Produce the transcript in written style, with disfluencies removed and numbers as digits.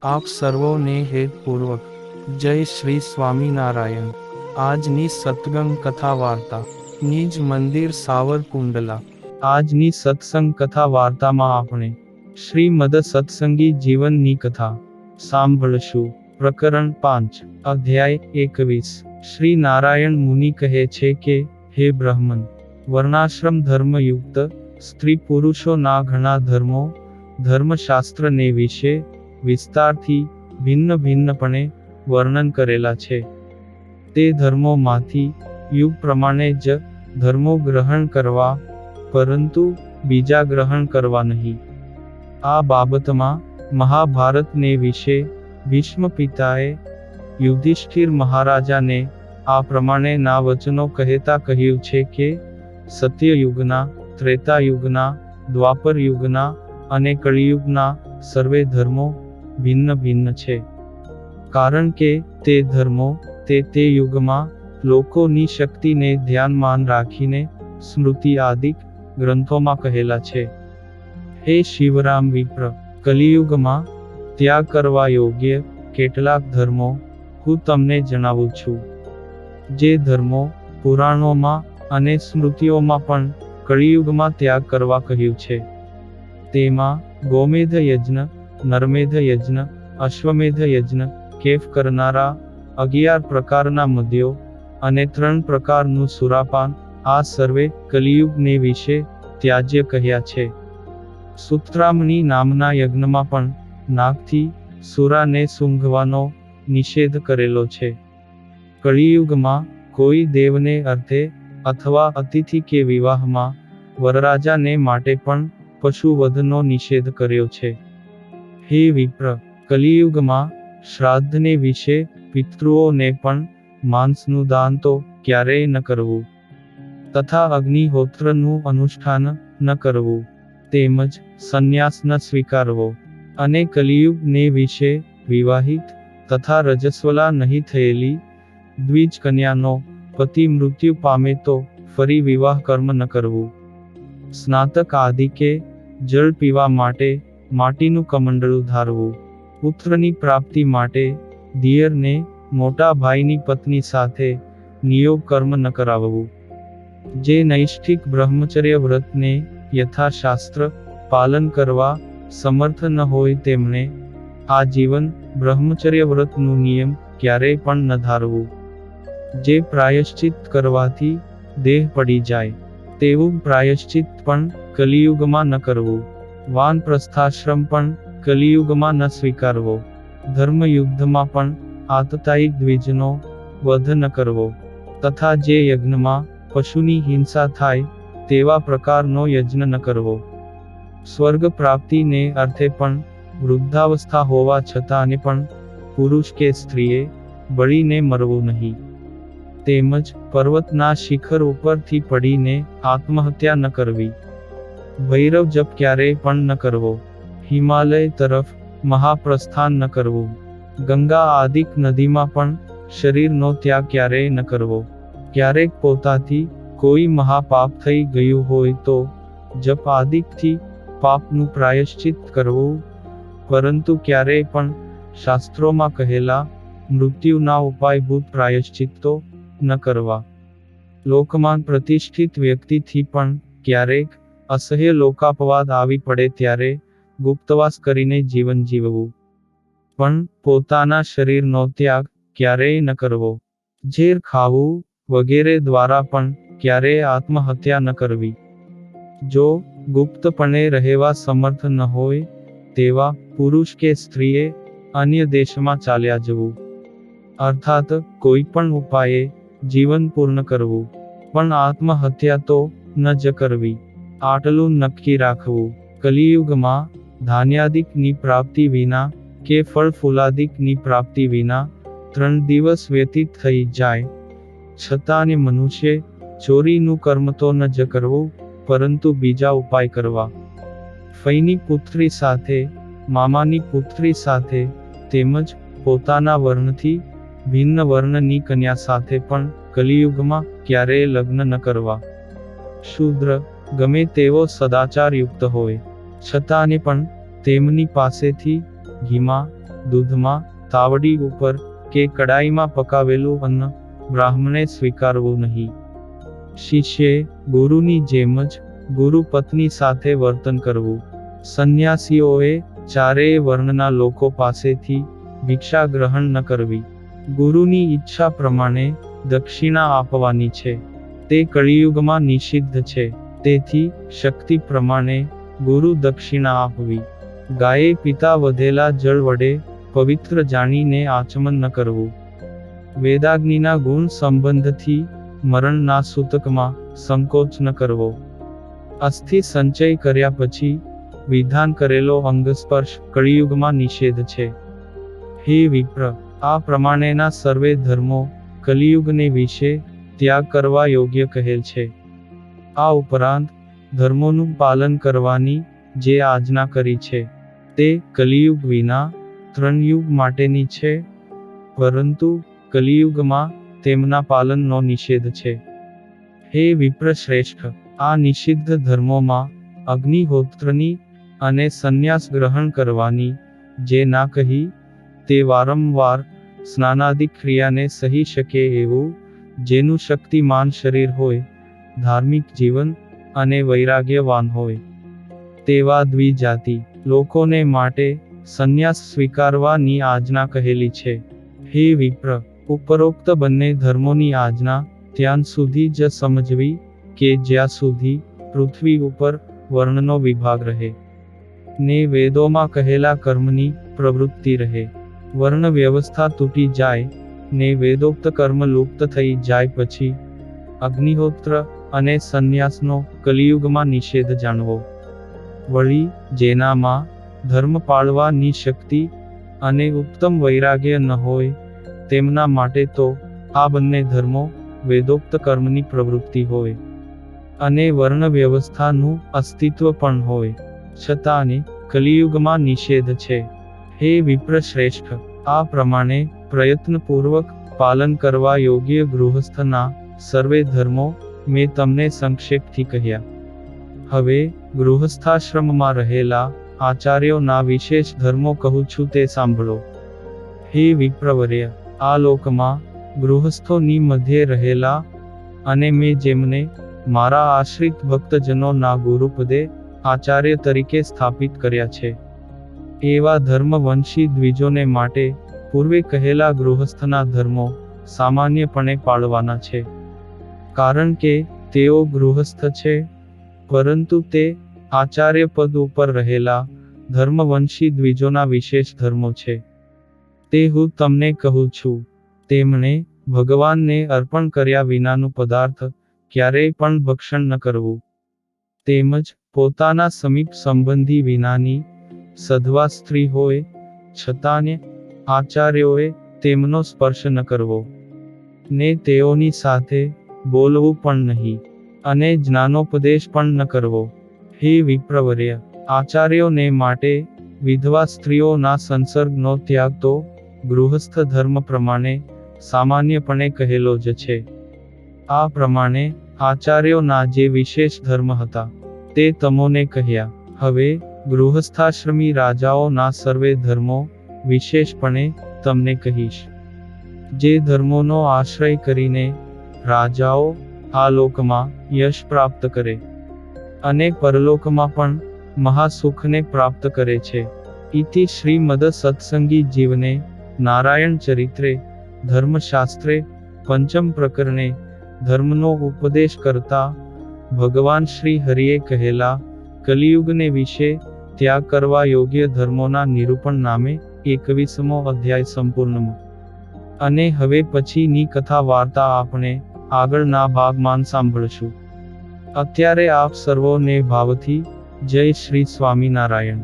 આપ સર્વોને હેતપૂર્વક જય શ્રી સ્વામિનારાયણ। આજની સત્સંગ કથા વાર્તા નિજ મંદિર સાવરકુંડલા। આજની સત્સંગ કથા વાર્તામાં આપણે શ્રીમદ સત્સંગી જીવનની કથા સાંભળશું। પ્રકરણ 5 અધ્યાય 21। શ્રી નારાયણ મુનિ કહે છે કે, હે બ્રહ્મન, વર્ણાશ્રમ ધર્મયુક્ત સ્ત્રી પુરુષોના ઘણા ધર્મો ધર્મશાસ્ત્રને વિશે વિસ્તારથી ભિન્ન ભિન્નપણે વર્ણન કરેલા છે। તે ધર્મોમાંથી યુગ પ્રમાણે જ ધર્મો ગ્રહણ કરવા, પરંતુ બીજા ગ્રહણ કરવા નહીં। આ બાબતમાં મહાભારતને વિશે ભીષ્મ પિતાએ યુધિષ્ઠિર મહારાજાને આ પ્રમાણેના વચનો કહેતા કહ્યું છે કે, સત્યયુગના, ત્રેતાયુગના, દ્વાપર યુગના અને કળિયુગના સર્વે ધર્મો ભિન્ન ભિન્ન છે, કારણ કે તે ધર્મો તે યુગમાં લોકોની શક્તિને ધ્યાનમાં રાખીને સ્મૃતિ આદિક ગ્રંથોમાં કહેલા છે। હે શિવરામ વિપ્ર, કલિયુગમાં ત્યાગ કરવા યોગ્ય કેટલાક ધર્મો હું તમને જણાવું છું, જે ધર્મો પુરાણોમાં અને સ્મૃતિઓમાં પણ કળિયુગમાં ત્યાગ કરવા કહ્યું છે। તેમાં ગોમેધ યજ્ઞ, નરમેધ યજ્ઞ, અશ્વમેધ યજ્ઞ, કેફ કરનારા 11 પ્રકારના મદ્યો અને 3 પ્રકારનું સુરાપાન, આ સર્વે કલિયુગને વિશે ત્યાજ્ય કહ્યા છે। સૂત્રામણી નામના યજ્ઞમાં પણ નાગથી સુરાને સૂંઘવાનો નિષેધ કરેલો છે। કળિયુગમાં કોઈ દેવને અર્થે અથવા અતિથિ કે વિવાહમાં વરરાજાને માટે પણ પશુવધનો નિષેધ કર્યો છે। હે વિપ્ર, કલિયુગમાં શ્રાદ્ધને વિશે પિતૃઓને પણ માંસનું દાન તો ક્યારેય ન કરવું, તથા અગ્નિહોત્રનું અનુષ્ઠાન ન કરવું, તેમજ સંન્યાસ ન સ્વીકારવો, અને કલિયુગને વિશે વિવાહિત તથા રજસ્વલા નહીં થયેલી દ્વિજ કન્યાનો પતિ મૃત્યુ પામે તો ફરી વિવાહ કર્મ ન કરવું। સ્નાતક આદિકે જળ પીવા માટે માટીનું કમંડળું ધારવું, પુત્રની પ્રાપ્તિ માટે દિયરને મોટા ભાઈની પત્ની સાથે નિયોગ કર્મ ન કરાવવું। જે નૈષ્ઠિક બ્રહ્મચર્ય વ્રતને યથાશાસ્ત્ર પાલન કરવા સમર્થ ન હોય તેમણે આજીવન બ્રહ્મચર્ય વ્રતનું નિયમ ક્યારેય પણ ન ધારવું। જે પ્રાયશ્ચિત કરવાથી દેહ પડી જાય તેવું પ્રાયશ્ચિત પણ કલિયુગમાં ન કરવું। વાનપ્રસ્થાશ્રમ પણ કલિયુગમાં ન સ્વીકારવો। ધર્મયુદ્ધમાં પણ આતતાયી દ્વિજનો વધ ન કરવો, તથા જે યજ્ઞમાં પશુની હિંસા થાય તેવા પ્રકારનો યજ્ઞ ન કરવો। સ્વર્ગ પ્રાપ્તિને અર્થે પણ વૃદ્ધાવસ્થા હોવા છતાંને પણ પુરુષ કે સ્ત્રીએ બળીને મરવું નહીં। તેમજ પર્વતના શિખર ઉપરથી પડીને આત્મહત્યા ન કરવી। ભૈરવ જપ ક્યારેય પણ ન કરવો। હિમાલય તરફ મહાપ્રસ્થાન ન કરવું। ગંગા આદિક નદીમાં પણ શરીરનો ત્યાગ ક્યારેય ન કરવો। ક્યારેક પોતાથી કોઈ મહાપાપ થઈ ગયું હોય તો જપ આદિકથી પાપનું પ્રાયશ્ચિત કરવું, પરંતુ ક્યારેય પણ શાસ્ત્રોમાં કહેલા મૃત્યુના ઉપાયભૂત પ્રાયશ્ચિત્તો ન કરવા। લોકમાં પ્રતિષ્ઠિત વ્યક્તિથી પણ ક્યારેક અસહ્ય લોકાપવાદ આવી પડે ત્યારે ગુપ્તવાસ કરીને જીવન જીવવું, પણ પોતાના શરીરનો ત્યાગ ક્યારેય ન કરવો। ઝેર ખાવું વગેરે દ્વારા પણ ક્યારેય આત્મહત્યા ન કરવી। જો ગુપ્તપણે રહેવા સમર્થ ન હોય તેવા પુરુષ કે સ્ત્રીએ અન્ય દેશમાં ચાલ્યા જવું, અર્થાત કોઈ પણ ઉપાયે જીવન પૂર્ણ કરવું, પણ આત્મહત્યા તો ન જ કરવી। આટલું નક્કી રાખવું। કલિયુગમાં ધાન્યાદિકની પ્રાપ્તિ વિના કે ફળ ફૂલાદિકની પ્રાપ્તિ વિના 3 દિવસ વ્યતીત થઈ જાય છતાંને મનુષ્ય ચોરીનું કર્મ તો ન જ કરવું, પરંતુ બીજા ઉપાય કરવા। ફઈની પુત્રી સાથે, મામાની પુત્રી સાથે, તેમજ પોતાના વર્ણથી ભિન્ન વર્ણની કન્યા સાથે પણ કલિયુગમાં ક્યારેય લગ્ન ન કરવા। શૂદ્ર ગમે તેવો સદાચારયુક્ત હોય છતાંને પણ તેમની પાસેથી ઘીમાં દૂધમાં, તાવડી ઉપર કે કડાઈમાં પકાવેલું અન્ન બ્રાહ્મણે સ્વીકારવું નહીં. શિષ્યે ગુરુની જેમ જ ગુરુ પત્ની સાથે વર્તન કરવું. સંન્યાસીઓએ ચારેય વર્ણના લોકો પાસેથી ભિક્ષા ગ્રહણ ન કરવી. ગુરુની ઈચ્છા પ્રમાણે દક્ષિણા આપવાની છે. તે કળિયુગમાં નિષિદ્ધ છે. તેથી શક્તિ પ્રમાણે ગુરુ દક્ષિણા આપવી. ગાયે પીતા વધેલા જળ વડે પવિત્ર જાણીને આચમન ન કરવું. વેદાગ્નિના ગુણ સંબંધથી મરણના સૂતકમાં સંકોચ ન કરવો. અસ્થિ સંચય કર્યા પછી વિધાન કરેલો અંગસ્પર્શ કળિયુગમાં નિષેધ છે. હે વિપ્ર, આ પ્રમાણેના સર્વે ધર્મો કલિયુગને વિશે ત્યાગ કરવા યોગ્ય કહેલ છે. આ ઉપરાંત ધર્મોનું પાલન કરવાની જે આજ્ઞા કરી છે તે કલિયુગ વિના 3 યુગ માટેની છે, પરંતુ કલિયુગમાં તેમના પાલનનો નિષેધ છે. હે વિપ્ર શ્રેષ્ઠ, આ નિષિદ્ધ ધર્મોમાં અગ્નિહોત્રની અને સંન્યાસ ગ્રહણ કરવાની જે ના કહી, તે વારંવાર સ્નાનાદિક ક્રિયાને સહી શકે એવું જેનું શક્તિમાન શરીર હોય, ધાર્મિક જીવન અને વૈરાગ્યવાન હોય, તેવા દ્વિજાતિ લોકોને માટે સંન્યાસ સ્વીકારવાની આજ્ઞા કહેલી છે. હે વિપ્ર, ઉપરોક્ત બંને ધર્મોની આજ્ઞા ત્યાં સુધી જ સમજવી કે જ્યાં સુધી પૃથ્વી ઉપર વર્ણનો વિભાગ રહે ને વેદોમાં કહેલા કર્મની પ્રવૃત્તિ રહે. વર્ણ વ્યવસ્થા તૂટી જાય ને વેદોક્ત કર્મ લુપ્ત થઈ જાય પછી અગ્નિહોત્ર અને સંન્યાસનો કલિયુગમાં નિષેધ જાણવો. વળી જેનામાં ધર્મ પાળવાની શક્તિ અને ઉત્તમ વૈરાગ્ય ન હોય, તેમના માટે તો આ બંને ધર્મો વેદોક્ત કર્મની પ્રવૃત્તિ હોય અને વર્ણ વ્યવસ્થાનું અસ્તિત્વ પણ હોય, છતાં કલિયુગમાં નિષેધ છે. હે વિપ્ર શ્રેષ્ઠ, આ પ્રમાણે પ્રયત્નપૂર્વક પાલન કરવા યોગ્ય ગૃહસ્થના સર્વે ધર્મો મેં તમને સંક્ષેપથી કહ્યા. હવે ગૃહસ્થાશ્રમમાં રહેલા આચાર્યોના વિશેષ ધર્મો કહું છું તે સાંભળો. હે વિપ્રવર્ય, આ લોકમાં ગૃહસ્થોની મધ્યે રહેલા અને મેં જેમને મારા આશ્રિત ભક્તજનોના ગુરુપદે આચાર્ય તરીકે સ્થાપિત કર્યા છે, એવા ધર્મવંશી દ્વિજોને માટે પૂર્વે કહેલા ગૃહસ્થના ધર્મો સામાન્યપણે પાળવાના છે. કારણ કે તેઓ ગૃહસ્થ છે, પરંતુ તે આચાર્ય પદ ઉપર રહેલા ધર્મવંશી દ્વિજોના વિશેષ ધર્મો છે. તે હું તમને કહું છું. તેમણે ભગવાનને અર્પણ કર્યા વિનાનું પદાર્થ ક્યારેય પણ ભક્ષણ ન કરવું. તેમજ પોતાના સમીપ સંબંધી વિનાની સધવા સ્ત્રી હોય છતાં આચાર્યોએ તેમનો સ્પર્શ ન કરવો ને તેઓની સાથે બોલવું પણ નહીં અને જ્ઞાનોપદેશ પણ ન કરવો. હે વિપ્રવર્ય, આચાર્યોને માટે વિધવા સ્ત્રીઓના સંસર્ગનો ત્યાગ તો ગૃહસ્થ ધર્મ પ્રમાણે સામાન્યપણે કહેલો જ છે. આ પ્રમાણે આચાર્યોના જે વિશેષ ધર્મ હતા તે તમોને કહ્યા. હવે ગૃહસ્થાશ્રમી રાજાઓના સર્વે ધર્મો વિશેષપણે તમને કહીશ. જે ધર્મોનો આશ્રય કરીને રાજાઓ આ લોકમાં યશ પ્રાપ્ત કરે અને પરલોકમાં પણ મહાસુખને પ્રાપ્ત કરે છે. ઇતિ શ્રીમદ સત્સંગી જીવને નારાયણ ચરિત્રે ધર્મશાસ્ત્રે પંચમ પ્રકરણે ધર્મનો ઉપદેશ કરતા ભગવાન શ્રી હરિએ કહેલા કલિયુગને વિશે ત્યાગ કરવા યોગ્ય ધર્મોના નિરૂપણ નામે 21મો અધ્યાય સંપૂર્ણ. અને હવે પછીની કથા વાર્તા આપણે આગળના ભાગમાં સાંભળશું. અત્યારે આપ સર્વોને ભાવથી જય શ્રી સ્વામિનારાયણ.